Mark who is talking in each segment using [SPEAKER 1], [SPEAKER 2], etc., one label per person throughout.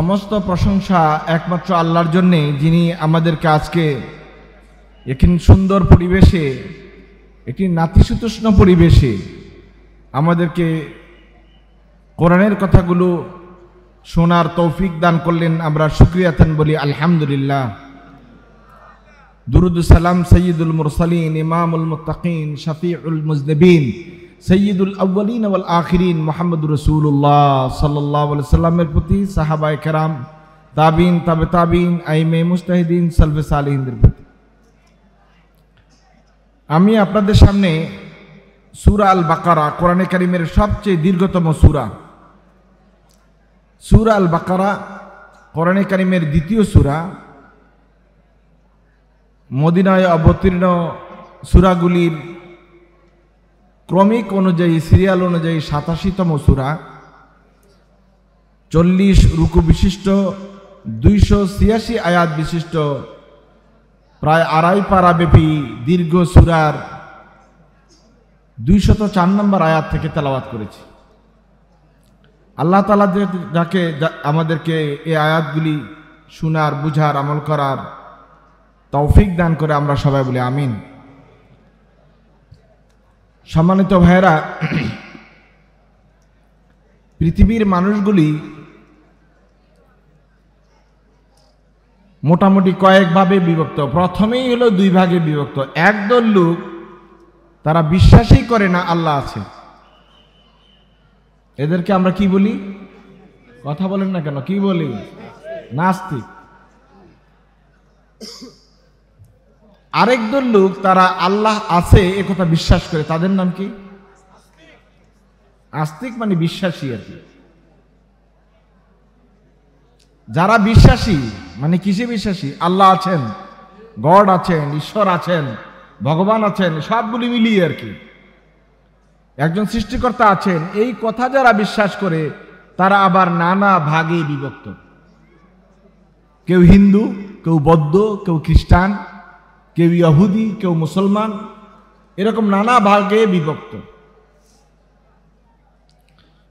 [SPEAKER 1] সমস্ত প্রশংসা একমাত্র আল্লাহর জন্যে, যিনি আমাদেরকে আজকে একটি সুন্দর পরিবেশে, একটি নাতিশীতোষ্ণ পরিবেশে আমাদেরকে কোরআনের কথাগুলো শোনার তৌফিক দান করলেন। আমরা শুকরিয়াতান বলি আলহামদুলিল্লাহ। দুরুদ সালাম সৈয়দুল মুরসালিন, ইমামুল মুত্তাকিন, শফিউল মুজনিবিন, সৈয়দুল আউয়ালিন ওয়াল আখিরিন মুহাম্মদুর রাসূলুল্লাহ সাল্লাল্লাহু আলাইহি সাল্লামের প্রতি, সাহাবায়ে কেরাম, তাবিন, তাবে তাবিন, আইমে মুজতাহিদিন, সালফে সালিহিনদের প্রতি। আমি আপনাদের সামনে সূরা আল বাকারা, কোরআনে কারীমের সবচেয়ে দীর্ঘতম সূরা। সূরা আল বাকারা কোরআনে কারীমের দ্বিতীয় সূরা। মদিনায় অবতীর্ণ সূরাগুলির ক্রমিক অনুযায়ী, সিরিয়াল অনুযায়ী 87তম সূরা। 40 রুকু বিশিষ্ট, 286 আয়াত বিশিষ্ট, প্রায় আড়াই পারা ব্যাপী দীর্ঘ সূরার 204 নম্বর আয়াত থেকে তেলাওয়াত করেছি। আল্লাহ তাআলা যাকে আমাদেরকে এই আয়াতগুলি শোনার, বুঝার, আমল করার তৌফিক দান করে, আমরা সবাই বলি আমিন। সম্মানিত ভাইয়েরা, পৃথিবীর মানুষগুলি মোটামুটি কয়েকভাবে বিভক্ত। প্রথমেই হলো দুই ভাগে বিভক্ত। একদল লোক তারা বিশ্বাসই করে না আল্লাহ আছে, এদেরকে আমরা কি বলি? কথা বলেন না কেন, কি বলি? নাস্তিক। আরেকদল লোক তারা আল্লাহ আছে এ কথা বিশ্বাস করে, তাদের নাম কি? আস্তিক, মানে বিশ্বাসী আর কি। যারা বিশ্বাসী মানে কিসে বিশ্বাসী? আল্লাহ আছেন, গড আছেন, ঈশ্বর আছেন, ভগবান আছেন, সবগুলি মিলিয়ে আর কি। একজন সৃষ্টিকর্তা আছেন, এই কথা যারা বিশ্বাস করে তারা আবার নানা ভাগে বিভক্ত। কেউ হিন্দু, কেউ বৌদ্ধ, কেউ খ্রিস্টান, কেউ ইহুদি, কেউ মুসলমান, এরকম নানা ভাগে বিভক্ত।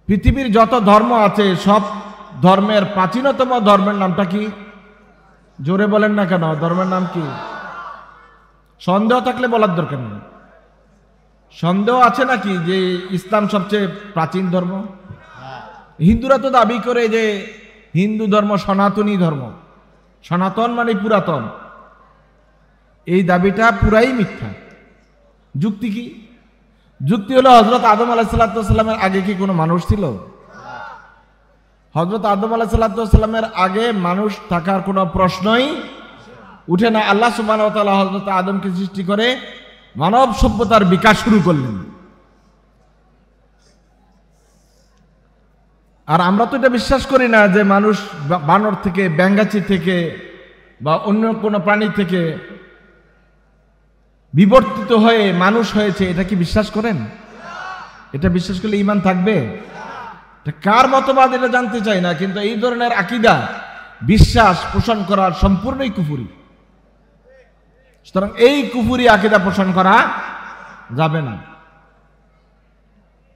[SPEAKER 1] পৃথিবীর যত ধর্ম আছে সব ধর্মের প্রাচীনতম ধর্মের নামটা কি? জোরে বলেন না কেন, ধর্মের নাম কি? সন্দেহ থাকলে বলার দরকার নেই। সন্দেহ আছে নাকি যে ইসলাম সবচেয়ে প্রাচীন ধর্ম? হিন্দুরা তো দাবি করে যে হিন্দু ধর্ম সনাতনী ধর্ম। সনাতন মানে পুরাতন। এই দাবিটা পুরাই মিথ্যা। যুক্তি কি? যুক্তি হলো হযরত আদম আলাইহিস সালামের আগে কি কোনো মানুষ ছিল? হযরত আদম আলাইহিস সালামের আগে মানুষ থাকার কোনো প্রশ্নই উঠে না। আল্লাহ সুবহানাহু ওয়া তাআলা হযরত আদমকে সৃষ্টি করে মানব সভ্যতার বিকাশ শুরু করলেন। আর আমরা তো এটা বিশ্বাস করি না যে মানুষ বানর থেকে, ব্যাঙাচি থেকে বা অন্য কোনো প্রাণী থেকে বিবর্তিত হয়ে মানুষ হয়েছে। এটা কি বিশ্বাস করেন? এটা বিশ্বাস করলে ঈমান থাকবে? এটা কার মতবাদ এটা জানতে চাই না, কিন্তু এই ধরনের আকীদা, বিশ্বাস পোষণ করার সম্পূর্ণই কুফরি। সুতরাং এই কুফরি আকীদা পোষণ করা যাবে না।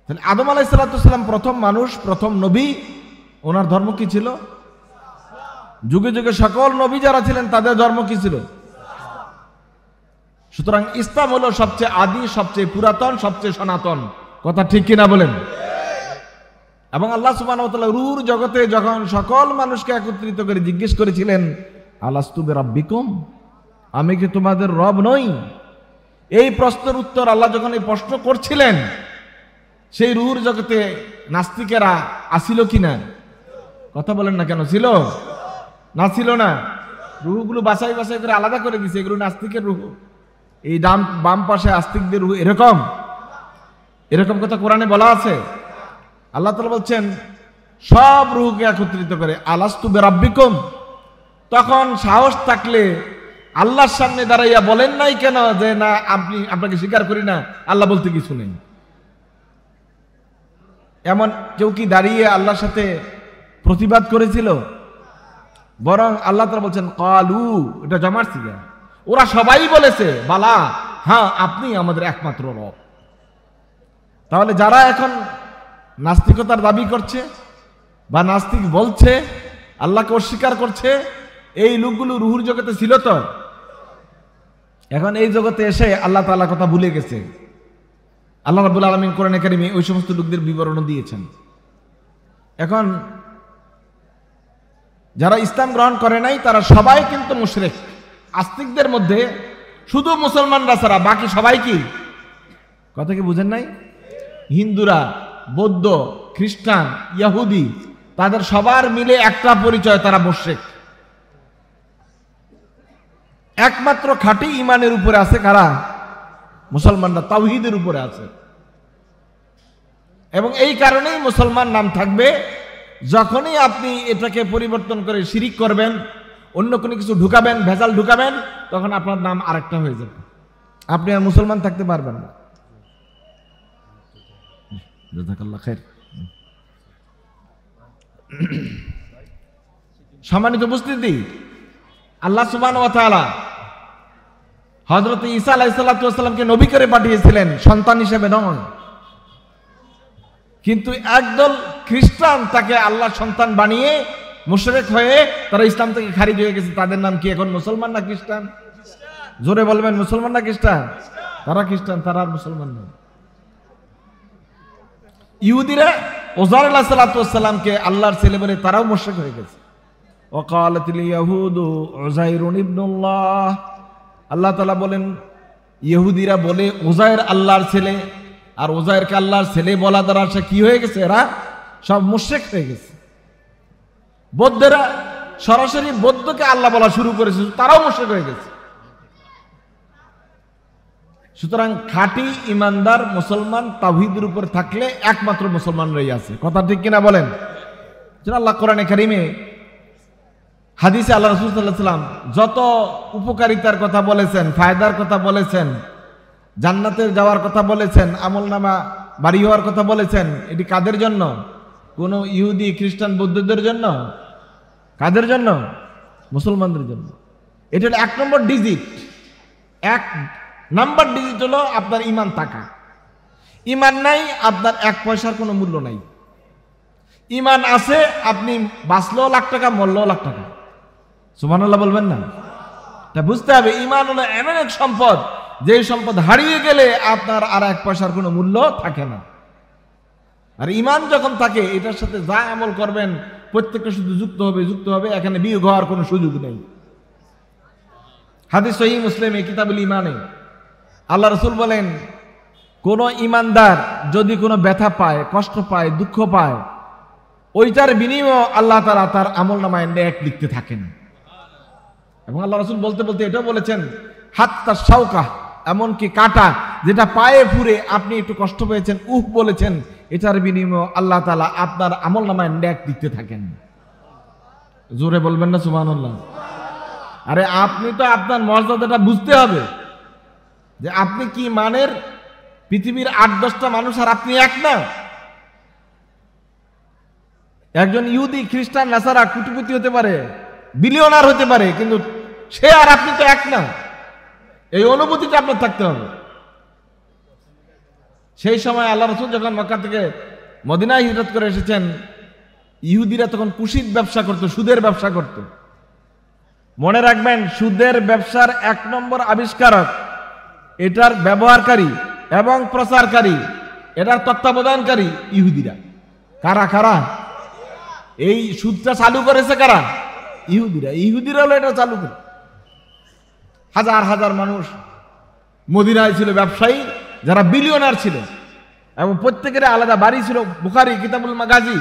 [SPEAKER 1] তাহলে আদম আলাইহিস সালাম প্রথম মানুষ, প্রথম নবী, ওনার ধর্ম কি ছিল? যুগে যুগে সকল নবী যারা ছিলেন তাদের ধর্ম কি ছিল? সুতরাং ইসলাম হলো সবচেয়ে আদি, সবচেয়ে পুরাতন, সবচেয়ে সনাতন। কথা ঠিক কিনা বলেন? এবং আল্লাহ সুবহানাহু ওয়া তাআলা রূহর জগতে যখন সকল মানুষকে একত্রিত করে জিজ্ঞেস করেছিলেন, আলাস্তু বিরাব্বিকুম, আমি কি তোমাদের রব নই? এই প্রশ্নের উত্তর আল্লাহ যখন এই প্রশ্ন করছিলেন, সেই রূহর জগতে নাস্তিকেরা আসিল কিনা? কথা বলেন না কেন, ছিল না? ছিল না? রূহগুলো বাছাই বাছাই করে আলাদা করে দিয়েছে, এগুলো নাস্তিকের রূহ, এই বাম পাশে আস্তিকদের রূহ, এরকম কথা কোরআনে বলা আছে। আল্লাহ তাআলা বলছেন সব রূহকে একত্রিত করে, আলাস্তু বিরাব্বিকুম। তখন সাহস থাকলে আল্লাহর সামনে দাঁড়াইয়া বলেন নাই কেন যে না, আপনাকে স্বীকার করি না, আল্লাহ বলতে কিছু নেই? এমন কেউ কি দাঁড়িয়ে আল্লাহর সাথে প্রতিবাদ করেছিল? বরং আল্লাহ তাআলা বলছেন ক্বালু, এটা জমার সিগা, ওরা সবাই বলেছে বালা, হ্যাঁ আপনি আমাদের একমাত্র রব। তাহলে যারা এখন নাস্তিকতার দাবি করছে বা নাস্তিক বলছে, আল্লাহকে অস্বীকার করছে। এই লোকগুলো রুহুর জগতে ছিল তো, এখন এই জগতে এসে আল্লাহ তাআলার কথা ভুলে গেছে। আল্লাহ রাব্বুল আলামিন কোরআনে কারিমে ওই সমস্ত লোকদের বিবরণ দিয়েছেন। এখন যারা ইসলাম গ্রহণ করে নাই তারা সবাই কিন্তু মুশরিক। আস্তিকদের মধ্যে শুধু মুসলমানরা ছাড়া বাকি সবাই কি, কথা কি বুঝেন নাই? হিন্দুরা, বৌদ্ধ, খ্রিস্টান, ইহুদি, তাদের সবার মিলে একটা পরিচয়, তারা মুশরিক। একমাত্র খাঁটি ইমানের উপরে আছে কারা? মুসলমানরা তাওহীদের উপরে আছে। এবং এই কারণেই মুসলমান নাম থাকবে। যখনই আপনি এটাকে পরিবর্তন করে শিরিক করবেন, অন্য কোনো কিছু ঢুকাবেন, ভেজাল ঢুকাবেন, তখন আপনার নাম আরেকটা হয়ে যাবে, আপনি আর মুসলমান থাকতে পারবেন না। জাযাকাল্লাহ খাইর। সম্মানিত উপস্থিতি, আল্লাহ সুবহানাহু ওয়া তাআলা হযরত ঈসা আলাইহিস সালাতু ওয়াস সালামকে নবী করে পাঠিয়েছিলেন, সন্তান হিসেবে নয়। কিন্তু একদল খ্রিস্টান তাকে আল্লাহর সন্তান বানিয়ে মুশরিক হয়ে তারা ইসলাম থেকে খারিজ হয়ে গেছে। তাদের নাম কি এখন? মুসলমান না খ্রিস্টান? জোরে বলবেন, মুসলমান না খ্রিস্টান? তারা খ্রিস্টান, তারা আর মুসলমান না। ইহুদিরা উযার আলাইহিস সালাতু ওয়াস সালামকে আল্লাহর ছেলে বলে তারাও মুশরিক হয়ে গেছে। ওয়াকালাতিল ইয়াহুদু উযাইরুন ইবনুল্লাহ, আল্লাহ তাআলা বলেন ইহুদিরা বলে উযাইর আল্লাহর ছেলে, আর উযাইরকে আল্লাহর ছেলে বলা দ্বারা সে কি হয়ে গেছে? এরা সব মুশরিক হয়ে গেছে। বৌদ্ধরা সরাসরি বৌদ্ধকে আল্লাহ বলা শুরু করেছে, তারাও মুশরিক হয়ে গেছে। সুতরাং খাঁটি ইমানদার মুসলমান তাওহীদের উপর থাকলে একমাত্র মুসলমানরাই আছে, কথা ঠিক কিনা বলেন? আল্লাহ কোরআনে কারিমে হাদিসে আল্লাহ রাসূল সাল্লাল্লাহু আলাইহি ওয়াসাল্লাম যত উপকারিতার কথা বলেছেন, ফায়দার কথা বলেছেন, জান্নাতের যাওয়ার কথা বলেছেন, আমলনামা বাড়ি হওয়ার কথা বলেছেন, এটি কাদের জন্য? কোন ইহুদি, খ্রিস্টান, বৌদ্ধদের জন্য? কাদের জন্য? মুসলমানদের জন্য। এটা হলো 1 নম্বর ডিজিট। 1 নাম্বার ডিজিট হলো আপনার ঈমান থাকা। ঈমান নাই, আপনার 1 পয়সার কোনো মূল্য নাই। ঈমান আছে, আপনি বাঁচলেও লাখ টাকা, মরলেও লাখ টাকা। সুবহানাল্লাহ বলবেন না? তা বুঝতে হবে ঈমান হলো এমন এক সম্পদ, যে সম্পদ হারিয়ে গেলে আপনার আর 1 পয়সার কোনো মূল্য থাকে না। আর ঈমান যখন থাকে, এটার সাথে যা আমল করবেন প্রত্যেকটা শুধু যুক্ত হবে, এখানে বিয়োগ হওয়ার কোনো সুযোগ নেই। হাদিস সহিহ মুসলিমে কিতাবুল ঈমানে আল্লাহ রাসূল বলেন, কোন ঈমানদার যদি কোনো ব্যথা পায়, কষ্ট পায়, দুঃখ পায়, ওইটার বিনিময়ে আল্লাহ তাআলা তার আমলনামায় নেক লিখতে থাকেন। এবং আল্লাহ রাসূল বলতে বলতে এটাও বলেছেন, হাত্তা শাওকা, এমনকি কাঁটা যেটা পায়ে ফুরে আপনি একটু কষ্ট পেয়েছেন, বলেছেন, এটার বিনিময়ে আল্লাহ তাআলা আপনার আমলনামায় নেক লিখতে থাকেন। জোরে বলবেন না সুবহানাল্লাহ? আরে আপনি তো আপনার মর্যাদাটা বুঝতে হবে, যে আপনি কি মানের। পৃথিবীর 8-10টা মানুষ আর আপনি এক না। একজন ইহুদি, খ্রিস্টান, নাসারা কোটিপতি হতে পারে, বিলিয়নার হতে পারে, কিন্তু সে আর আপনি তো এক না। এই অনুভূতিটা আপনার থাকতে হবে। সেই সময় আল্লাহ রাসূল যখন মক্কা থেকে মদিনায় হিজরত করে এসেছেন, ইহুদিরা তখন কুশিত ব্যবসা করত, সুদের ব্যবসা করত। মনে রাখবেন, সুদের ব্যবসার 1 নম্বর আবিষ্কারক, এটার ব্যবহারকারী এবং প্রচারকারী, এটার তত্ত্বাবধানকারী ইহুদিরা। কারা কারা? এই সুদটা চালু করেছে কারা? ইহুদিরা। ইহুদিরা হলো এটা চালু করে। হাজার হাজার মানুষ মদিনায় ছিল, ব্যবসায়ী যারা বিলিয়নার ছিল, এবং প্রত্যেকের আলাদা বাড়ি ছিল। বুখারী কিতাবুল মাগাজি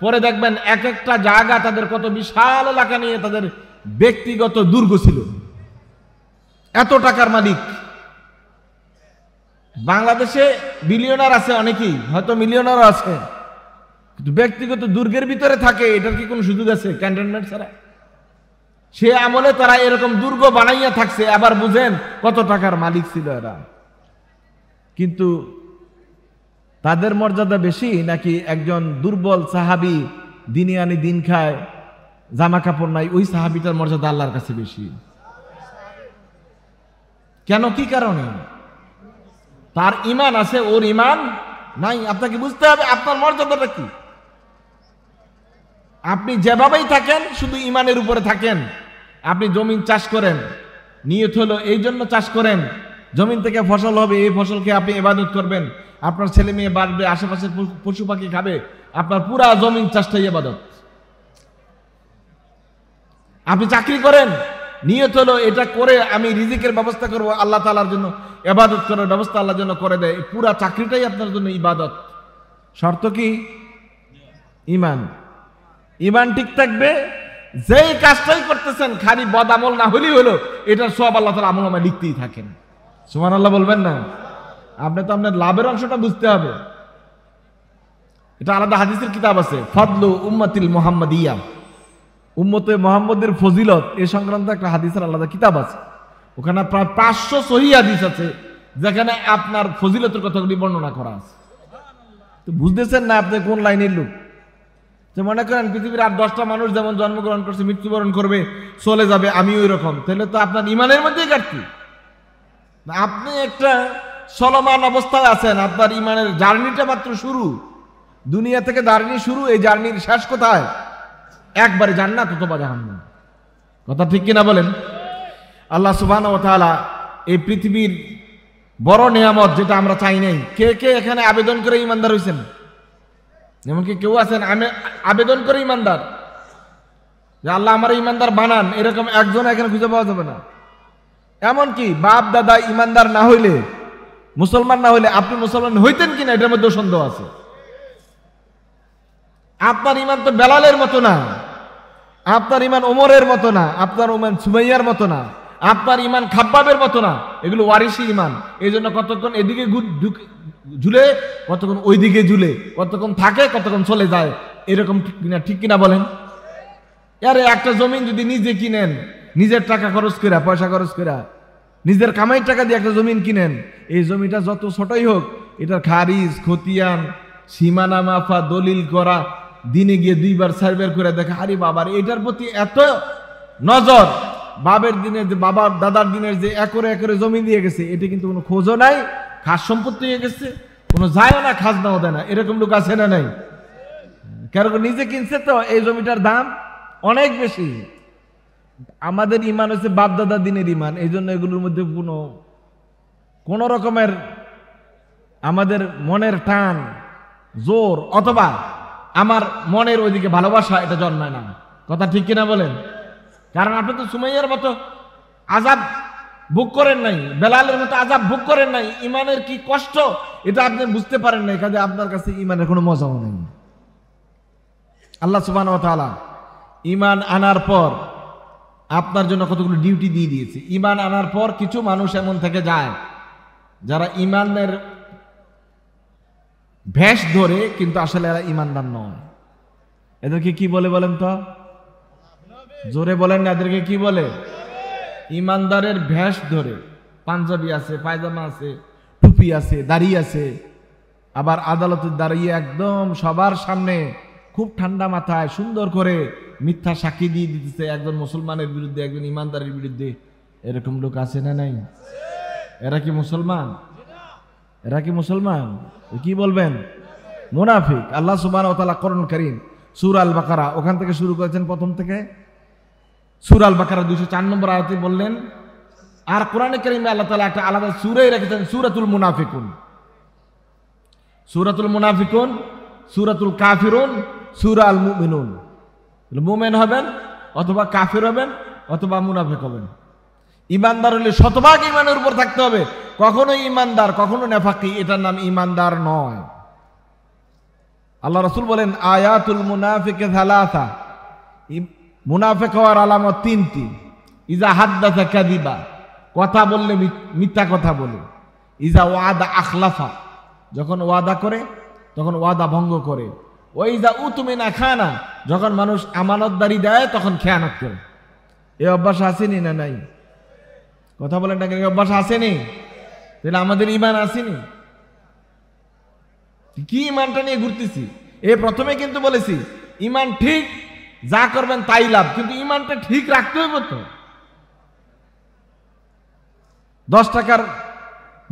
[SPEAKER 1] পরে দেখবেন, এক একটা জায়গা তাদের কত বিশাল এলাকা নিয়ে তাদের ব্যক্তিগত দুর্গ ছিল। এত টাকার মালিক। বাংলাদেশে বিলিয়নার আছে অনেকেই, হয়তো মিলিয়নারও আছে, কিন্তু ব্যক্তিগত দুর্গের ভিতরে থাকে, এটার কি কোনো সুযোগ আছে ক্যান্টনমেন্ট ছাড়া? সে আমলে তারা এরকম দুর্গ বানাইয়া থাকছে। আবার বুঝেন কত টাকার মালিক ছিল এরা। কিন্তু তাদের মর্যাদা বেশি নাকি একজন দুর্বল সাহাবী, দিনে আনি দিন খায়, জামা কাপড় নাই, ওই সাহাবীটার মর্যাদা আল্লাহর কাছে বেশি? কেন? কি কারণে? তার ঈমান আছে, ওর ঈমান নাই। আপনাকে বুঝতে হবে আপনার মর্যাদাটা কি। আপনি যেভাবেই থাকেন শুধু ইমানের উপরে থাকেন। আপনি জমিন চাষ করেন, নিয়ত হলো এই জন্য চাষ করেন, জমিন থেকে ফসল হবে, এই ফসলকে আপনি ইবাদত করবেন, আপনার ছেলে মেয়ে বাড়বে, আশেপাশের পশু পাখি খাবে, আপনার পুরা জমিন চাষটাই ইবাদত। আপনি চাকরি করেন, নিয়ত হলো এটা করে আমি রিজিকের ব্যবস্থা করব, আল্লাহ তাআলার জন্য ইবাদত করার ব্যবস্থা আল্লাহর জন্য করে দেয়, পুরা চাকরিটাই আপনার জন্য ইবাদত। শর্ত কি? ঈমান। ঈমান ঠিক থাকবে, যেই কাজটাই করতেছেন খালি বদ আমল না হলেই হলো, এটার সব আল্লাহ তাআলা আমলনামায় লিখতেই থাকেন। সুবহানাল্লাহ বলবেন না? আপনি তো আপনার লাভের অংশটা বুঝতে হবে। এটা আলাদা হাদিসের কিতাব আছে, ফাদলু উম্মাতিল মুহাম্মাদিয়া, উম্মতে মুহাম্মদের ফজিলত, এই সংক্রান্ত একটা হাদিসের আলাদা কিতাব আছে। ওখানে প্রায় 500 সহিহ হাদিস আছে যেখানে আপনার ফজিলতের কথাগুলি বর্ণনা করা আছে। তো বুঝতেছেন না আপনি কোন লাইনের লোক? যে মনে করেন পৃথিবীর 8-10টা মানুষ যেমন জন্মগ্রহণ করছে, মৃত্যুবরণ করবে, চলে যাবে, আমি ওই রকম, তাহলে তো আপনার ইমানের মধ্যেই ঘাটতি। আপনি একটা চলমান অবস্থায় আছেন, আপনার ইমানের জার্নিটা মাত্র শুরু, দুনিয়া থেকে জার্নি শুরু, এই জার্নির শেষ কোথায়? একবারে জান্নাত অথবা জাহান্নাম। কথা ঠিক কিনা বলেন? আল্লাহ সুবহানাহু ওয়া তাআলা এই পৃথিবীর বড় নিয়ামত যেটা আমরা চাই নাই, কে কে এখানে আবেদন করে ইমানদার হয়েছেন? এমনকি কেউ আছেন আমি আবেদন করে ইমানদার, যে আল্লাহ আমার ইমানদার বানান, এরকম একজন এখানে খুঁজে পাওয়া যাবে না। এমনকি বাপ দাদা ইমানদার না হইলে, মুসলমান না হইলে আপনি মুসলমান হইতেন কিনা এটার মধ্যে সন্দেহ আছে। আপনার ইমান তো বেলালের মতো না, আপনার ইমান ওমরের মতো না, আপনার ইমান সুমাইয়ার মতো না, আপনার ইমান খাব্বাবের মতো না। এগুলো ওয়ারিসি ইমান। এই জন্য কতক্ষণ এদিকে ঝুলে, কতক্ষণ ওইদিকে ঝুলে, কতক্ষণ থাকে, কতক্ষণ চলে যায়, এরকম ঠিক কিনা বলেন? আরে একটা জমিন যদি নিজে কিনেন, নিজের টাকা খরচ করে, পয়সা খরচ করে, নিজের কামাই টাকা দিয়ে একটা জমিন কিনেন, এই জমিটা যত ছোটই হোক, এটার খারিজ, খতিয়ান, সীমানা মাফা, দলিল করা, দিনে গিয়ে 2বার 4বার করে দেখা, আরে বাবার এটার প্রতি এত নজর, বাবার দিনের যে, বাবার দাদার দিনের যে একরে একরে জমি দিয়ে গেছে, এটা কিন্তু কোনো খোঁজও নাই, খাস সম্পত্তি হয়ে গেছে, কোনো যায়ও না, খাজনাও দেয় না, এরকম লোক আছে না নাই? কারণ নিজে কিনছে তো এই জমিটার দাম অনেক বেশি। আমাদের ইমান হচ্ছে বাপ দাদার দিনের ইমান, এই জন্য এগুলোর মধ্যে কোন রকমের আমাদের মনের টান, জোর অথবা আমার মনের ওইদিকে ভালোবাসা এটা জন্মায় না। কথা ঠিক কিনা বলেন? কারণ আপনি তো সুমাইয়ার মতো আযাব ভোগ করেন নাই, বেলালের মতো আযাব ভোগ করেন নাই, ইমানের কি কষ্ট এটা আপনি বুঝতে পারেন নাই, কাজে আপনার কাছে ইমানের কোনো মজাও নেই। আল্লাহ সুবহানাহু ওয়া তাআলা ইমান আনার পর আপনার জন্য কতগুলো ডিউটি দিয়ে দিয়েছে। ইমান আনার পর কিছু মানুষ এমন থেকে যায় যারা ইমানের ভেষ ধরে, কিন্তু আসলে এরা ইমানদার নয়। এদেরকে কি বলে বলেন তো? জোরে বলেন না, এদেরকে কি বলে? ইমানদারের ভেষ ধরে, পাঞ্জাবি আছে, পায়জামা আছে, টুপি আছে, দাড়ি আছে, আবার আদালতে দাঁড়িয়ে একদম সবার সামনে খুব ঠান্ডা মাথায় সুন্দর করে মিথ্যা সাক্ষী দিয়ে দিতেছে একজন মুসলমানের বিরুদ্ধে, একজন ইমানদারের বিরুদ্ধে। এরকম লোক আছে না নাই? এরা কি মুসলমান? এরা কি মুসলমান? কি বলবেন? মুনাফিক। আল্লাহ সুবহানাহু ওয়া তাআলা কোরআন কারীম সূরা আল বাকারা ওখান থেকে শুরু করেছেন, প্রথম থেকে সূরা আল বাকারা 204 নম্বর আয়াতে বললেন। আর কোরআনে কারীমে আল্লাহ তাআলা একটা আলাদা সূরাই রেখেছেন, সূরাতুল মুনাফিকুন। সূরাতুল মুনাফিকুন, সূরাতুল কাফিরুন, সূরা আল মুমিনুন। মুমিন হবেন অথবা কাফির হবেন অথবা মুনাফিক হবেন। ইমানদার হলে শতভাগ ইমানের উপর থাকতে হবে, কখনো ইমানদার কখনো নেফাকি, এটার নাম ইমানদার নয়। আল্লাহ রাসূল বলেন আয়াতুল মুনাফিকি সালাসা, মুনাফিক হওয়ার আলামত 3টি। ইজা হাদ্দাসা কাযিবা, কথা বললে মিথ্যা কথা বলে। ইজা ওয়াদা আখলাফা, যখন ওয়াদা করে তখন ওয়াদা ভঙ্গ করে। ওইজা উতমিনা খানা, যখন মানুষ আমানতদারি দেয় তখন খেয়ানত করে। এই অভ্যাস আসেনি না নাই? কথা বলেন না, এই অভ্যাস আসেনি? তাহলে আমাদের ইমান আসেনি। কি ইমানটা নিয়ে ঘুরতেছি? প্রথমে কিন্তু বলেছি ইমান ঠিক, যা করবেন তাই লাভ, কিন্তু ইমানটা ঠিক রাখতে হবে তো। 10 টাকার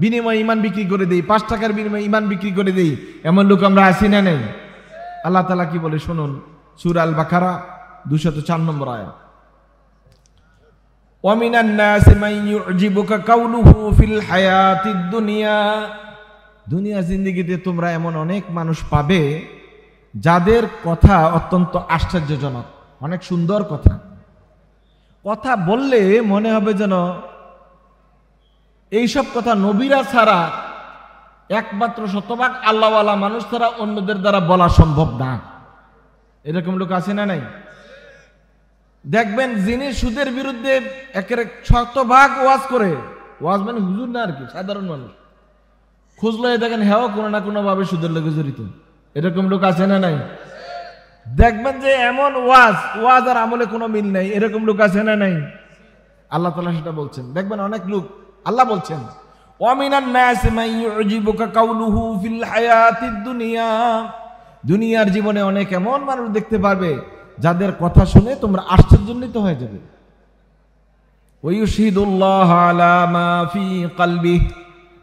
[SPEAKER 1] বিনিময়ে ইমান বিক্রি করে দেই, 5 টাকার বিনিময়ে ইমান বিক্রি করে দেই, এমন লোক আমরা আছি না নেই? আল্লাহ তাআলা কি বলে শুনুন, সূরা আল বাকারা 204 নম্বর আয়াত। ওয়া মিনান নাসি মান ইউজিবুকা কাউলুহু ফিল হায়াতিদ দুনিয়া, দুনিয়ার জিন্দেগিতে তোমরা এমন অনেক মানুষ পাবে যাদের কথা অত্যন্ত আশ্চর্যজনক, অনেক সুন্দর কথা, কথা বললে মনে হবে যেন এইসব কথা নবীরা ছাড়া, একমাত্র শতভাগ আল্লাহওয়ালা মানুষ ছাড়া অন্যদের দ্বারা বলা সম্ভব না। এরকম লোক আছে না নাই? দেখবেন যিনি সুদের বিরুদ্ধে একের শতভাগ ওয়াজ করে, ওয়াজ মানে হুজুর না আর কি, সাধারণ মানুষ, খুঁজলো দেখেন হ্যাঁ কোনো না কোনো ভাবে সুদের লোকে জড়িত। এরকম লোক আছে না নাই? দেখবেন যে এমন ওয়াজ আর আমলে কোনো মিল নাই, এরকম লোক আছে না নাই? আল্লাহ তাআলা সেটা বলছেন। দেখবেন অনেক লোক, আল্লাহ বলছেন ওয়া মিনান নাসি মান ইউজিবুকা কাউলুহু ফিল হায়াতিদ দুনিয়া, দুনিয়ার জীবনে অনেক এমন মানুষ দেখতে পারবে যাদের কথা শুনে তোমরা আশ্চর্যান্বিত হয়ে যাবে। ওয়া ইউশহিদুল্লাহ আলা মা ফি কলবিহি,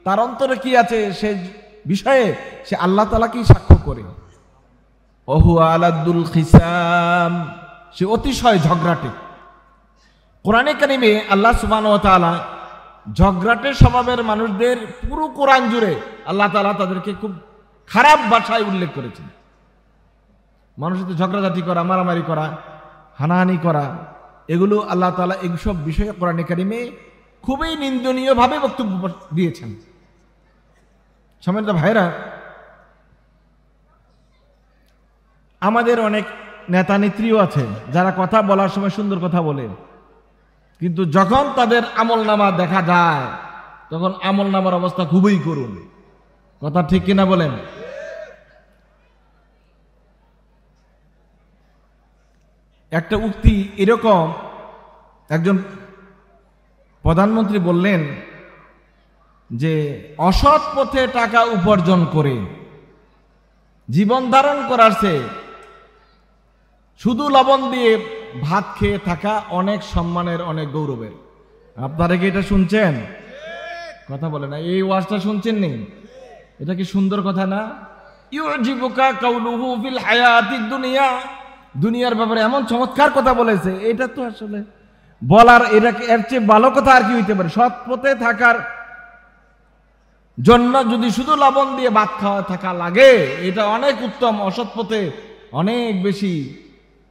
[SPEAKER 1] তার অন্তরে কি আছে সে বিষয়ে সে আল্লাহ তাআলাকেই সাক্ষ্য করে। ওয়া হুয়া আলাদুল খিসাম, সে অতিশয় ঝগড়াটে। কোরআনে কারিমে আল্লাহ সুবহানাহু ওয়া তাআলা ঝগড়াটে স্বভাবের মানুষদের পুরো কোরআন জুড়ে আল্লাহ তাআলা তাদেরকে খুব খারাপ ভাষায় উল্লেখ করেছেন। মানুষের সাথে ঝগড়াঝাটি করা, মারামারি করা, হানাহানি করা, এগুলো আল্লাহ তাআলা এইসব বিষয়ে কোরআনে কারিমে খুবই নিন্দনীয়ভাবে বক্তব্য দিয়েছেন। সম্মানিত ভাইরা, আমাদের অনেক নেতা নেত্রীও আছে যারা কথা বলার সময় সুন্দর কথা বলে, কিন্তু যখন তাদের আমলনামা দেখা যায় তখন আমলনামার অবস্থা খুবই করুণ। কথা ঠিক কিনা বলেন? একটা উক্তি এরকম, একজন প্রধানমন্ত্রী বললেন যে অসৎ পথে টাকা উপার্জন করে জীবন ধারণ করার চেয়ে শুধু লবণ দিয়ে ভাত খেয়ে থাকা অনেক সম্মানের, অনেক গৌরবের। আপনারা কি এটা শুনছেন? কথা বলে না, এই ওয়াজটা শুনছেন নি? এটা কি সুন্দর কথা না? ইউজিবুকা কাউলুহু ফিল হায়াতিদ দুনিয়া, দুনিয়ার ব্যাপারে এমন চমৎকার কথা বলেছে, এটা তো আসলে বলার এর চেয়ে ভালো কথা আর কি হইতে পারে? সৎ পথে থাকার জন্য যদি শুধু লবণ দিয়ে ভাত খাওয়া থাকা লাগে, এটা অনেক উত্তম অসৎ পথে অনেক বেশি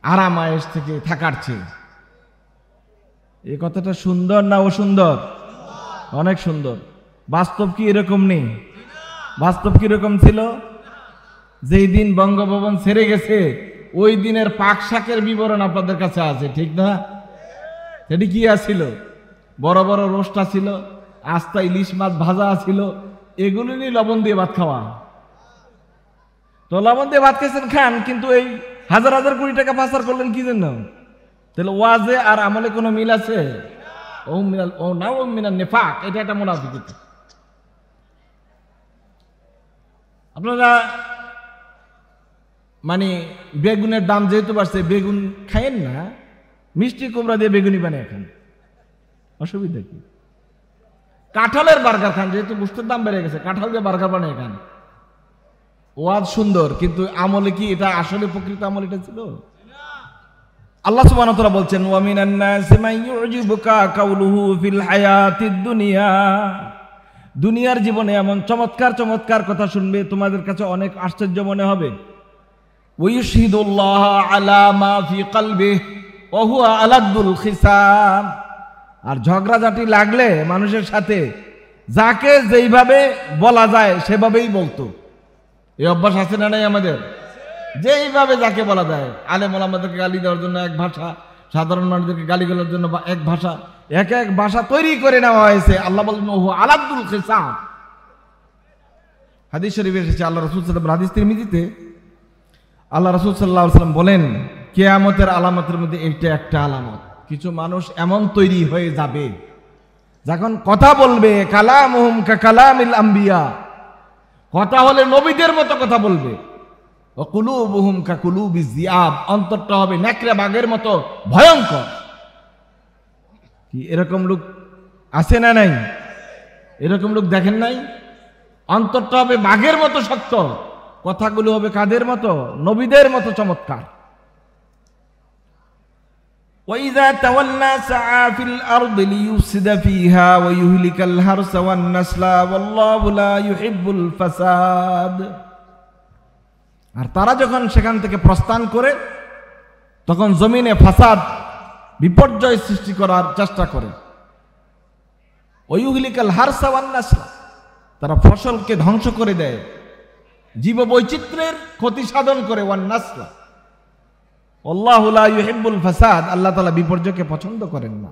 [SPEAKER 1] আরাম আয়েশ থেকে থাকার চেয়ে। এই কথাটা সুন্দর না অসুন্দর? অনেক সুন্দর। বাস্তব কি এরকম নেই? বাস্তব কি এরকম ছিল? যেই দিন বঙ্গভবন ছেড়ে গেছে ওই দিনের পাক শাকের বিবরণ আপনাদের কাছে আছে, ঠিক না? সেটি কি আছিল? বড় বড় রোস্টা ছিল, আস্তা ইলিশ মাছ ভাজা ছিল, এগুলো নিয়ে লবণ দিয়ে ভাত খাওয়া। তো লবণ দিয়ে ভাত খেয়েছেন খান, কিন্তু এই হাজার হাজার কোটি টাকা পাচার করলেন কি জন্য? তাহলে ওয়াজে আর আমলে কোনো মিল আছে? ও না, ও মিনাল নিফাক, এটা একটা মুনাফিকি। আপনারা মানে বেগুনের দাম যেহেতু বাড়ছে, বেগুন খায়েন না, মিষ্টি কুমড়া দিয়ে বেগুনি বানিয়ে খান, অসুবিধা কি? কাঁঠালের বার্গার খান, যেহেতু গোশতের দাম বেড়ে গেছে, কাঁঠাল দিয়ে বার্গার বানিয়ে খান। ওয়াজ সুন্দর, কিন্তু আমলে কি এটা আসলে প্রকৃত আমল এটা ছিল? আল্লাহ সুবহানাহু ওয়া তাআলা বলছেন ওয়া মিনান নাসি মান ইউজিবুকা কাউলুহু ফিল হায়াতিদ দুনিয়া, দুনিয়ার জীবনে এমন চমৎকার চমৎকার কথা শুনবে তোমাদের কাছে অনেক আশ্চর্য মনে হবে। ওয়া ইউশহিদুল্লাহ আলা মা ফি কলবিহি ওয়া হুয়া আলাদুল খিসাম, আর ঝগড়াঝাটি লাগলে মানুষের সাথে যাকে যেইভাবে বলা যায় সেভাবেই বলতো। এই অভ্যাস আছে না নাই আমাদের? যেইভাবে যাকে বলা যায়, আলেম ওলামাদেরকে গালি দেওয়ার জন্য এক ভাষা, সাধারণ মানুষদেরকে গালি দেওয়ার জন্য এক ভাষা, এক এক ভাষা তৈরি করে নেওয়া হয়েছে। আল্লাহ বলেন ওহু আলাদুল খিসাম। হাদিস শরীফে এসেছে, আল্লাহ রাসূল সাল্লাল্লাহু আলাইহি ওয়াসাল্লাম হাদিস তিরমিজিতে আল্লাহ রাসূল সাল্লাল্লাহু আলাইহি ওয়াসাল্লাম বলেন কিয়ামতের আলামতের মধ্যে এইটা একটা আলামত, কিছু মানুষ এমন তৈরি হয়ে যাবে যখন কথা বলবে কালামুহুম কা কালামিল আম্বিয়া, কথা হলে নবীদের মতো কথা বলবে। ওয়া কুলুবুহুম কা কুলুবিজ জিআব, অন্তরটা হবে নেকড়ে বাঘের মতো ভয়ঙ্কর। কি এরকম লোক আছে না নাই? এরকম লোক দেখেন নাই? অন্তরটা হবে বাঘের মতো শক্ত, কথাগুলো হবে কাদের মতো? নবীদের মতো চমৎকার। وَإِذَا تَوَلَّى سَعَى فِي الْأَرْضِ لِيُفْسِدَ فِيهَا وَيُهْلِكَ الْحَرْثَ وَالنَّسْلَ وَاللَّهُ لَا يُحِبُّ الْفَسَادَ। আর তারা যখন সেখান থেকে প্রস্থান করে তখন জমিনে ফাসাদ, বিপর্যয় সৃষ্টি করার চেষ্টা করে। ওয়ুহলিকাল হারসা ওয়ান নাসলা, তারা ফসলকে ধ্বংস করে দেয়, জীববৈচিত্র্যের ক্ষতি সাধন করে। ওয়ান নাসলা, আল্লাহু লা ইউহিব্বুল ফাসাদ, আল্লাহ তাআলা বিপর্যয়কে পছন্দ করেন না।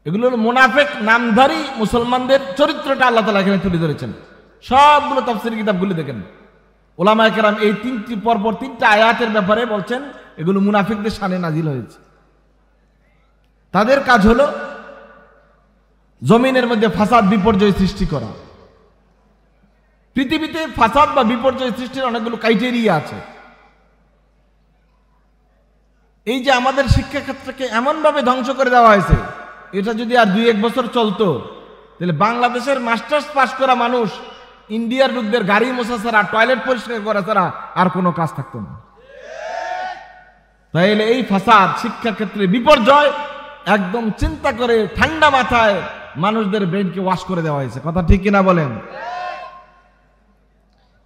[SPEAKER 1] এগুলো মুনাফিক নামধারী মুসলমানদের চরিত্রটা আল্লাহ তাআলা এখানে তুলে ধরেছেন। সবগুলো তাফসীর কিতাবগুলো দেখেন, উলামায়ে কেরাম এই পরপর তিনটা আয়াতের ব্যাপারে বলছেন এগুলো মুনাফিকদের শানে নাজিল হয়েছে। তাদের কাজ হলো জমিনের মধ্যে ফাসাদ, বিপর্যয় সৃষ্টি করা। পৃথিবীতে ফাসাদ বা বিপর্যয় সৃষ্টির অনেকগুলো ক্রাইটেরিয়া আছে। এই যে আমাদের শিক্ষাক্ষেত্রকে এমনভাবে ধ্বংস করে দেওয়া হয়েছে, এটা যদি আর 2-1 বছর চলতো তাহলে বাংলাদেশের মাস্টার্স পাস করা মানুষ ইন্ডিয়ার লোকদের গাড়ি মোছা ছাড়া, টয়লেট পরিষ্কার করা ছাড়া আর কোনো কাজ থাকতো না। তাইলে এই ফাসাদ, শিক্ষাক্ষেত্রে বিপর্যয়, একদম চিন্তা করে ঠান্ডা মাথায় মানুষদের ব্রেনকে ওয়াশ করে দেওয়া হয়েছে। কথা ঠিক কিনা বলেন?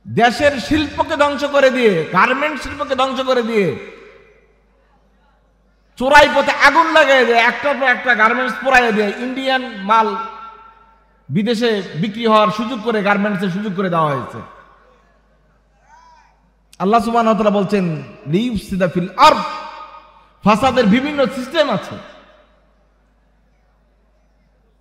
[SPEAKER 1] দেশের শিল্পকে ধ্বংস করে দিয়ে, গার্মেন্ট শিল্পকে ধ্বংস করে দিয়ে, চোরাই পথে আগুন লাগাই দেয়, একটার পর একটা গার্মেন্টস পোড়াই দেয়, ইন্ডিয়ান মাল বিদেশে বিক্রি হওয়ার সুযোগ করে, গার্মেন্টসের সুযোগ করে দেওয়া হয়েছে। আল্লাহ সুবহানাহু ওয়া তাআলা বলছেন লিইফসিদা ফিল আরদ, ফাসাদের বিভিন্ন সিস্টেম আছে।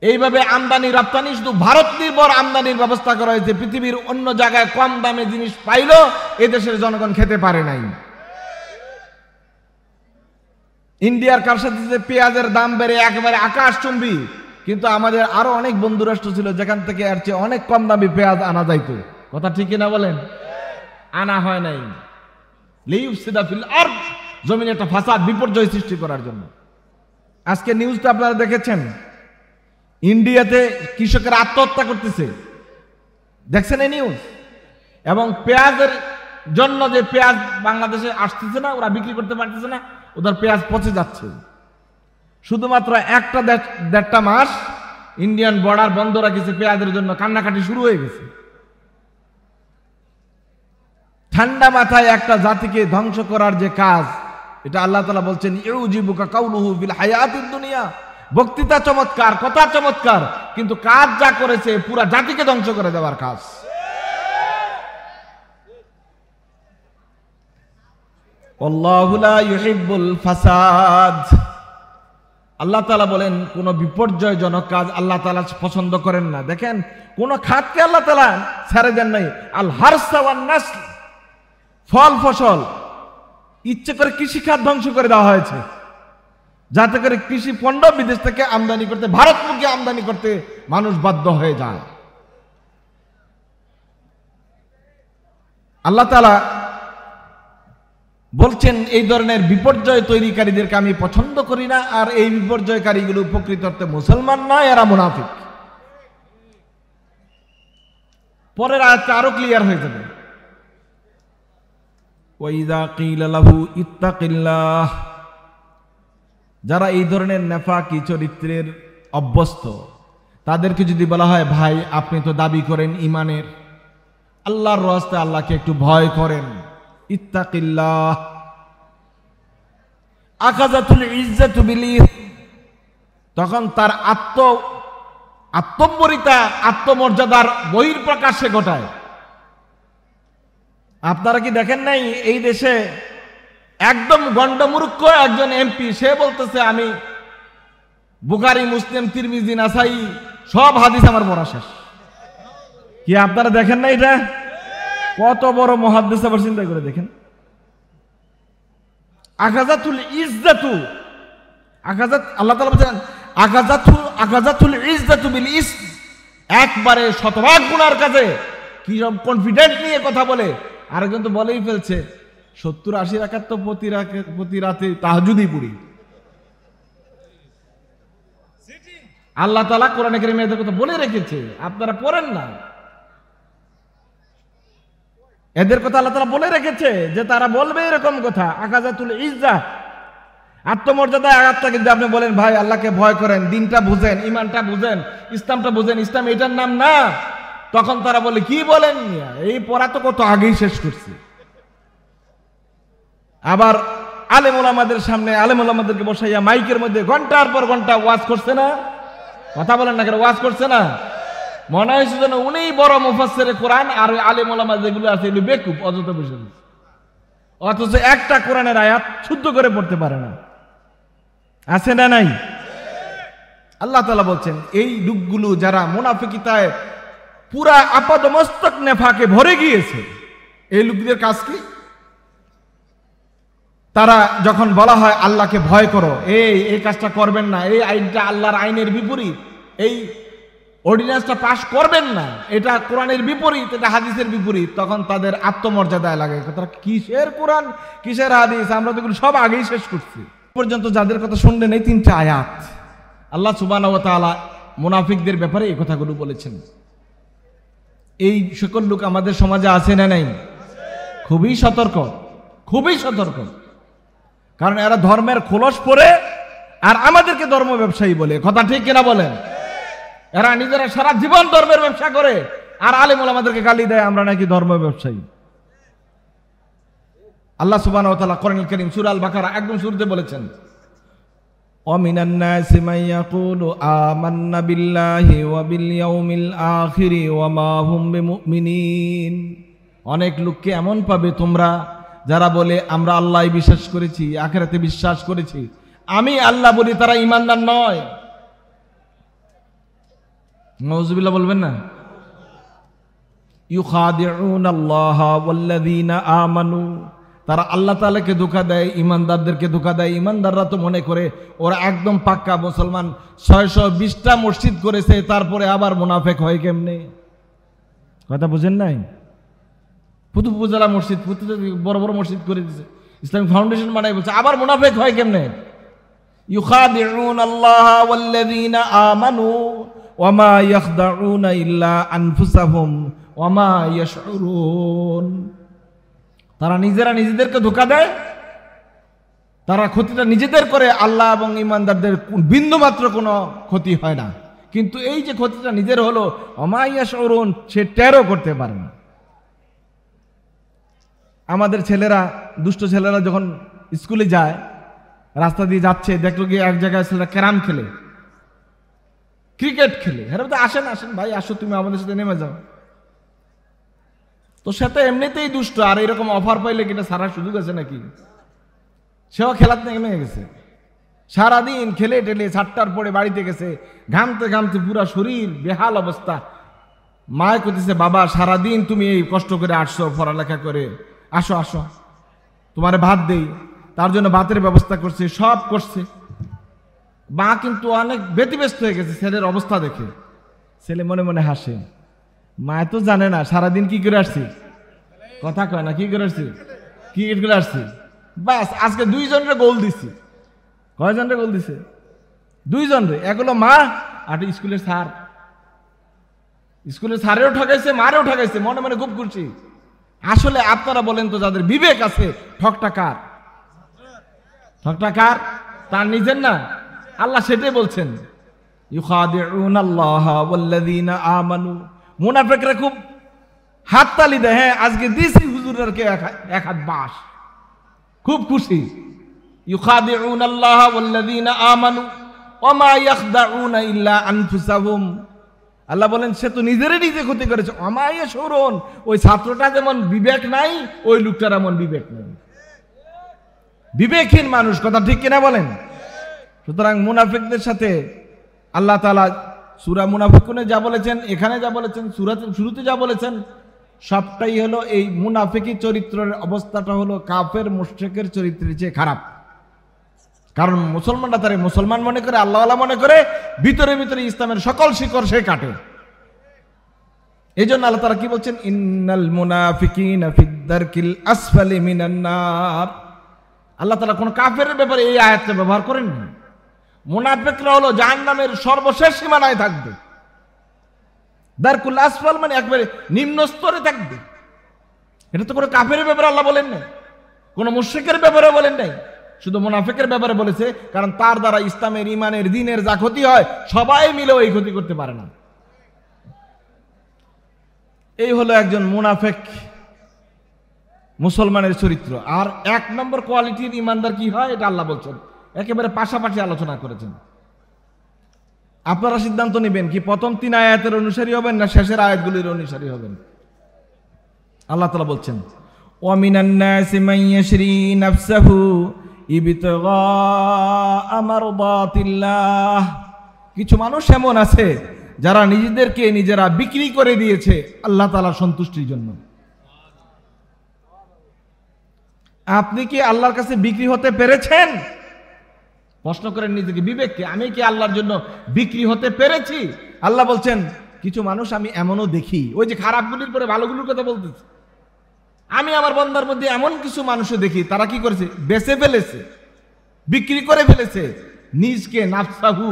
[SPEAKER 1] এইভাবে আমদানি রপ্তানি, শুধু ভারত নির্ভর আমদানির ব্যবস্থা করা হয়েছে। পৃথিবীর অন্য জায়গায় কম দামে জিনিস পাইলেও এদেশের জনগণ খেতে পারে নাই। ইন্ডিয়ার কার সাথে যে পেঁয়াজের দাম বেড়ে একেবারে আকাশচুম্বী, কিন্তু আমাদের আরো অনেক বন্ধু রাষ্ট্র ছিল যেখান থেকে এর চেয়ে অনেক কম দামি পেঁয়াজ আনা যাইতো। কথা ঠিক কিনা বলেন? আনা হয় নাই। লিইফসিদা ফিল আরদ, জমিনে একটা ফাসাদ, বিপর্যয় সৃষ্টি করার জন্য। আজকে নিউজটা আপনারা দেখেছেন, ইন্ডিয়াতে কৃষকেরা আত্মহত্যা করতেছে, দেখছেন এই নিউজ? এবং পেঁয়াজের জন্য যে পেঁয়াজ বাংলাদেশে আসতেছে না, ওরা বিক্রি করতে পারতেছে না, ওদের পেঁয়াজ পচে যাচ্ছে। শুধুমাত্র 1-1.5 মাস ইন্ডিয়ান বর্ডার বন্ধ রাখেছে পেঁয়াজের জন্য, কান্নাকাটি শুরু হয়ে গেছে। ঠান্ডা মাথায় একটা জাতিকে ধ্বংস করার যে কাজ, এটা আল্লাহ তাআলা বলছেন ইউজিবুকা কাউলুহু ফিল হায়াতিদ দুনিয়া। বক্তৃতা চমৎকার, কথা চমৎকার, কিন্তু কাজ যা করেছে পুরা জাতিকে ধ্বংস করে দেওয়ার কাজ। আল্লাহু লা ইউহিব্বুল ফাসাদ, আল্লাহ তাআলা বলেন কোন বিপর্যয়জনক কাজ আল্লাহ তাআলা পছন্দ করেন না। দেখেন, কোন খাতকে আল্লাহ তাআলা ছেড়ে দেন নাই। আল হারসা ওয়ান নাসল, ফল ফসল, ইচ্ছে করে কৃষি খাত ধ্বংস করে দেওয়া হয়েছে, যাতে করে কৃষি পণ্য বিদেশ থেকে আমদানি করতে, ভারতমুখী আমদানি করতে মানুষ বাধ্য হয়ে যায়। আল্লাহ তাআলা বলছেন এই ধরনের বিপর্যয় তৈরিকারীদেরকে আমি পছন্দ করি না, আর এই বিপর্যয়কারীগুলো প্রকৃত অর্থে মুসলমান নয়, এরা মুনাফিক। পরের আয়াতটা আরো ক্লিয়ার হয়ে যাবে। ওয়াইযা কিলা লাহু ইত্তাকিল্লাহ, যারা এই ধরনের নেফাকি চরিত্রের অভ্যস্ত, তাদেরকে যদি বলা হয় ভাই আপনি তো দাবি করেন ইমানের, আল্লাহর রাস্তে আল্লাহকে একটু ভয় করেন, ইত্তাকিল্লাহ, আখাযাতুল ইজ্জাতু বিল ইসম, তখন তার আত্মম্বরিতা, আত্মমর্যাদার বহিঃপ্রকাশে ঘটায়। আপনারা কি দেখেন নাই এই দেশে একদম গন্ডমূর্খ একজন এমপি, সে বলতেছে আমি বুখারী, মুসলিম, তিরমিজি, নাসাই সব হাদিস আমার পড়া শেষ। কি আপনারা দেখেন না এটা? কত বড় মুহাদ্দিস, আবার চিন্তা করে দেখেন। আখাযাতুল ইজ্জাতু, আখাযাত, আল্লাহ তাআলা বলেন আখাযাতুল ইজ্জাতু বিল ইসম, একবারে শতভাগ গুনার কাজে কি সব কনফিডেন্ট নিয়ে কথা বলে। আরেকজন তো বলেই ফেলছে 70-80 রাকাত তো প্রতি রাতে তাহাজ্জুদই পড়ি। আল্লাহ তাআলা কোরআনে কারীমে এদের কথা বলে রেখেছে, আপনারা পড়েন না। এদের কথা আল্লাহ তাআলা বলে রেখেছে যে তারা বলবে এরকম কথা। আখাযাতুল ইজ্জা, আত্মমর্যাদায় আঘাতটা কিন্তু আপনি বলেন ভাই আল্লাহকে ভয় করেন, দিনটা বুঝেন, ইমানটা বুঝেন, ইসলামটা বুঝেন, ইসলাম এটার নাম না, তখন তারা বলে কি বলেন এই পড়া তো কত আগেই শেষ করছে। আবার আলেম ওলামাদের সামনে আলেম ওলামাদেরকে বসাইয়া মাইকের মধ্যে ঘন্টার পর ঘন্টা ওয়াজ করছে না, কথা বলেন না কেন, ওয়াজ করছে না? মনে হয়েছে যেন উনিই বড় মুফাসসিরে কোরআন, আর আলেম ওলামা যেগুলো আছে এগুলো বেকুব, অযথা বসে আছে। অথচ একটা কোরআনের আয়াত শুদ্ধ করে পড়তে পারে না, আছে না নাই? আল্লাহ তাআলা বলছেন এই লোকগুলো যারা মুনাফিকিতায় পুরা আপাদমস্তক নেফাকে ভরে গিয়েছে, এই লোকদের কাজ কি? তারা যখন বলা হয় আল্লাহকে ভয় করো, এই কাজটা করবেন না, এই আইনটা আল্লাহর আইনের বিপরীত, এই অর্ডিন্যান্সটা পাশ করবেন না, এটা কোরআনের বিপরীত, এটা হাদিসের বিপরীত, তখন তাদের আত্মমর্যাদায় লাগে তারা কিসের কোরআন কিসের হাদিস, আমরা তো সব আগেই শেষ করছি। পর্যন্ত যাদের কথা শুনলেন এই তিনটা আয়াত, আল্লাহ সুবহানাহু ওয়া তাআলা মুনাফিকদের ব্যাপারে এই কথাগুলো বলেছেন। এই সকল লোক আমাদের সমাজে আছে না নাই? খুবই সতর্ক, খুবই সতর্ক, কারণ এরা ধর্মের খোলস পরে আর আমাদেরকে ধর্ম ব্যবসায়ী বলে, কথা ঠিক কিনা বলেন? এরা নিজেরা সারা জীবন ধর্মের ব্যবসা করে আর আলেম ওলামাদেরকে গালি দেয় আমরা নাকি ধর্ম ব্যবসায়ী। আল্লাহ সুবহানাহু ওয়া তাআলা কোরআনুল কারীম সূরা আল বাকারা একদম শুরুতে বলেছেন ওয়ামিনান নাসি মান ইয়াকুলু আমান্না বিল্লাহি ওয়া বিল ইয়াউমিল আখিরি ওয়া মা হুম বিমুমিনিন। অনেক লোককে এমন পাবে তোমরা যারা বলে আমরা আল্লাহই বিশ্বাস করেছি, আখিরাতে বিশ্বাস করেছি, আমি আল্লাহ বলি, তারা ঈমানদার নয়। নাউযুবিল্লাহ বলবেন না? ইউখাদিউনাল্লাহা ওয়াল্লাযীনা আমানু, তারা আল্লাহ তাআলাকে ধোঁকা দেয়, ঈমানদারদেরকে ধোঁকা দেয়। ঈমানদাররা তো মনে করে ওরা একদম পাক্কা মুসলমান, 620টা মসজিদ করেছে, তারপরে আবার মুনাফিক হয় কেমনে? কথা বুঝেন নাই? পুতু উপজেলা মসজিদ, বড় বড় মসজিদ করে দিয়েছে, ইসলামিক ফাউন্ডেশন বানাই, বলছে আবার মুনাফিক হয় কেমনে? ইউখাদিউনাল্লাহা ওয়াল্লাযীনা আমানু ওয়া মা ইয়াখদাউনা ইল্লা আনফুসাহুম ওয়া মা ইয়াশউরুন। তারা নিজেরা নিজেদেরকে ধোঁকা দেয়, তারা ক্ষতিটা নিজেদের করে, আল্লাহ এবং ঈমানদারদের বিন্দুমাত্র কোনো ক্ষতি হয় না। কিন্তু এই যে ক্ষতিটা নিজের হলো, ওয়া মা ইয়াশউরুন, সে টেরও করতে পারে না। আমাদের ছেলেরা, দুষ্ট ছেলেরা যখন স্কুলে যায়, রাস্তা দিয়ে যাচ্ছে, দেখলো গিয়ে এক জায়গায় ছেলেরা ক্যারাম খেলে, ক্রিকেট খেলে, হ্যাঁ আসেন আসেন ভাই আসো, তুমি আমাদের সাথে নেমে যাও। তো সে তো এমনিতেই দুষ্ট, আর এরকম অফার পাইলে কিনা সারার সুযোগ আছে নাকি? সেও খেলাতে নেমে গেছে, সারাদিন খেলে টেলে 7টার পরে বাড়িতে গেছে, ঘামতে ঘামতে পুরা শরীর বেহাল অবস্থা। মায় কইতেছে বাবা সারাদিন তুমি এই কষ্ট করে আসছো পড়ালেখা করে, আসো আসো তোমারে ভাত দেই, তার জন্য ভাতের ব্যবস্থা করছে, সব করছে। মা কিন্তু অনেক ব্যতিব্যস্ত হয়ে গেছে ছেলের অবস্থা দেখে। ছেলে মনে মনে হাসে, মা তো জানে না সারাদিন কি করে আসছি, কথা কয় না, কি করে আসছি, ক্রিকেট করে আসছি, বাস আজকে 2 জনের গোল দিছি। কয়জনের গোল দিছে? 2 জনের, এক হলো মা আর স্কুলের স্যার। স্কুলের স্যারেও ঠকাইছে, মারেও ঠকাইছে, মনে মনে খুব খুশি। আসলে আপনারা বলেন তো, যাদের বিবেক আছে, ঠকটা কার? ঠকটা কার? তার নিজের না? আল্লাহ সেটাই বলছেন, ইউখাদিউনাল্লাহা ওয়াল্লাযীনা আমানু। মুনাফিকরা খুব হাততালি দেয়, হ্যাঁ আজকে দিছি হুজুরকে এক হাত বাস, খুব খুশি। ইউখাদিউনাল্লাহা ওয়াল্লাযীনা আমানু ওয়া মা ইয়াখদাউনা ইল্লা আনফুসাহুম। আল্লাহ বলেন সে তো নিজেরই নিজে ক্ষতি করেছে। আমায় শরণ, ওই ছাত্রটা যেমন বিবেক নাই, ওই লোকটার এমন বিবেক নেই, বিবেকহীন মানুষ, কথা ঠিক কিনা বলেন? সুতরাং মুনাফিকদের সাথে আল্লাহ তাআলা সূরা মুনাফিকুনে যা বলেছেন, এখানে যা বলেছেন, সূরাতে শুরুতে যা বলেছেন, সবটাই হলো এই মুনাফিকি চরিত্রের অবস্থাটা হলো কাফের মুশরিকের চরিত্রের চেয়ে খারাপ। কারণ মুসলমানরা তারে মুসলমান মনে করে, আল্লাহওয়ালা মনে করে, ভিতরে ভিতরে ইসলামের সকল শিকড় সে কাটে। এই জন্য আল্লাহ তাআলা কি বলছেন, ইন্নাল মুনাফিকিনা ফিদ দারকিল আসফালি মিনান নার। আল্লাহ তাআলা কোন কাফের ব্যাপারে এই আয়াতটা ব্যবহার করেন না। মুনাফিকরা হলো জাহান্নামের সর্বশেষ সীমানায় থাকবে। দারকুল আসফাল মানে একবারে নিম্ন স্তরে থাকবে। এটা তো কোনো কাফের ব্যাপারে আল্লাহ বলেন নাই, কোনো মুশরিকের ব্যাপারে বলেন নাই। শুধু মুনাফিকের ব্যাপারে বলেছে, কারণ তার দ্বারা ইসলামের, ইমানের, দ্বীনের যা ক্ষতি হয় সবাই মিলেও এই ক্ষতি করতে পারে না। এই হলো একজন মুনাফিক মুসলমানের চরিত্র। আর 1 নম্বর কোয়ালিটির ইমানদার কি হয় এটা আল্লাহ বলছেন, একেবারে পাশাপাশি আলোচনা করেছেন। আপনারা সিদ্ধান্ত নেবেন কি প্রথম 3 আয়াতের অনুসারী হবেন না শেষের আয়াতগুলির অনুসারী হবেন। আল্লাহ তাআলা বলছেন, ওয়া মিনান নাসি মান ইয়াশরি নাফসাহু ইবতিগা মারদাতিল্লাহ। কিছু মানুষ এমন আছে যারা নিজেদেরকে নিজেরা বিক্রি করে দিয়েছে আল্লাহ তাআলার সন্তুষ্টির জন্য। আপনি কি আল্লাহর কাছে বিক্রি হতে পেরেছেন? প্রশ্ন করেন নিজেকে, বিবেককে, আমি কি আল্লাহর জন্য বিক্রি হতে পেরেছি? আল্লাহ বলছেন কিছু মানুষ আমি এমনও দেখি, ওই যে খারাপগুলির পরে ভালোগুলোর কথা বলতেছে, আমি আমার বান্দার মধ্যে এমন কিছু মানুষও দেখি তারা কি করেছে, বেচে ফেলেছে, বিক্রি করে ফেলেছে নিজকে, নাফসাহু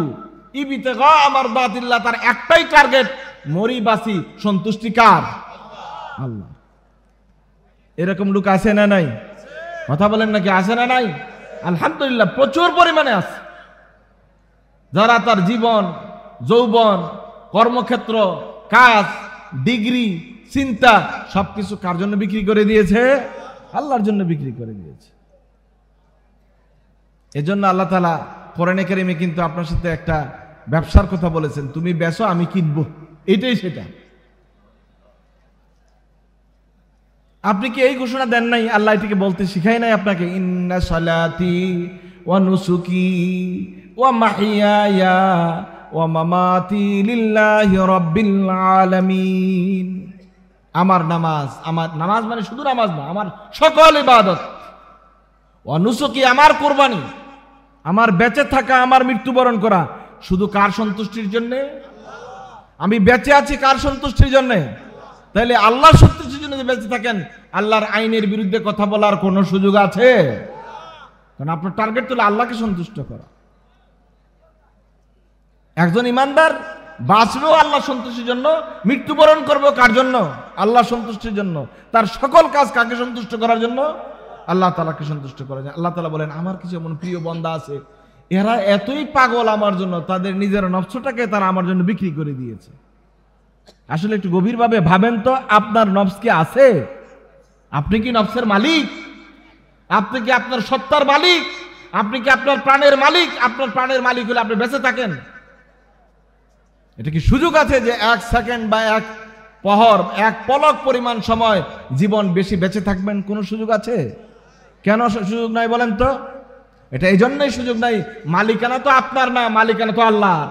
[SPEAKER 1] ইবতিগা মারদাতিল্লাহ। তার একটাই টার্গেট, মরি বাসি, সন্তুষ্টি কার? আল্লাহ। এরকম লোক আছে না নাই? কথা বলেন নাকি আছে না নাই? আলহামদুলিল্লাহ প্রচুর পরিমাণে আছে, যারা তার জীবন, যৌবন, কর্মক্ষেত্র, কাজ, ডিগ্রি, চিন্তা সবকিছু কার জন্য বিক্রি করে দিয়েছে? আল্লাহর জন্য বিক্রি করে দিয়েছে। এজন্য আল্লাহ তাআলা কোরআনে কারিমে কিন্তু আপনার সাথে একটা ব্যবসার কথা বলেছেন, তুমি বেচো আমি কিনবো, এটাই সেটা। আপনি কি এই ঘোষণা দেন নাই? আল্লাহ এটিকে বলতে শিখায় নাই আপনাকে, ইন্না সালাতি ওয়া নুসুকি ওয়া মাহিয়ায়া ওয়া মামাতি লিল্লাহি রাব্বিল আলামিন। আমার নামাজ, আমার নামাজ মানে শুধু নামাজ না, আমার সকল ইবাদত, ওয়া নুসুকি আমার কুরবানি, আমার বেঁচে থাকা, আমার মৃত্যুবরণ করা শুধু কার সন্তুষ্টির জন্য? আমি বেঁচে আছি কার সন্তুষ্টির জন্য? তাহলে আল্লাহর সন্তুষ্টির জন্য যে বেঁচে থাকেন, আল্লাহর আইনের বিরুদ্ধে কথা বলার কোনো সুযোগ আছে? কারণ আপনার টার্গেট হলো আল্লাহকে সন্তুষ্ট করা। একজন ইমানদার বাঁচবেও আল্লাহ সন্তুষ্টির জন্য, মৃত্যুবরণ করবো কার জন্য? আল্লাহ সন্তুষ্টির জন্য। তার সকল কাজ কাকে সন্তুষ্ট করার জন্য? আল্লাহ তাআলাকে সন্তুষ্ট করার জন্য। আল্লাহ তাআলা বলেন, আমার কিছু এমন প্রিয় বান্দা আছে, এরা এতই পাগল আমার জন্য, তাদের নিজের নফসটাকে তারা আমার জন্য বিক্রি করে দিয়েছে। আসলে একটু গভীরভাবে ভাবেন তো, আপনার নফস কি আছে? আপনি কি নফসের মালিক? আপনি কি আপনার সত্তার মালিক? আপনি কি আপনার প্রাণের মালিক? আপনার প্রাণের মালিক হলে আপনি বেঁচে থাকেন। এটা কি সুযোগ আছে যে 1 সেকেন্ড বা 1 প্রহর, 1 পলক পরিমাণ সময় জীবন বেশি বেঁচে থাকবেন? কোন সুযোগ আছে? কেন সুযোগ নাই বলেন তো? এটা এই জন্যই সুযোগ নাই, মালিকানা তো আপনার না, মালিকানা তো আল্লাহর।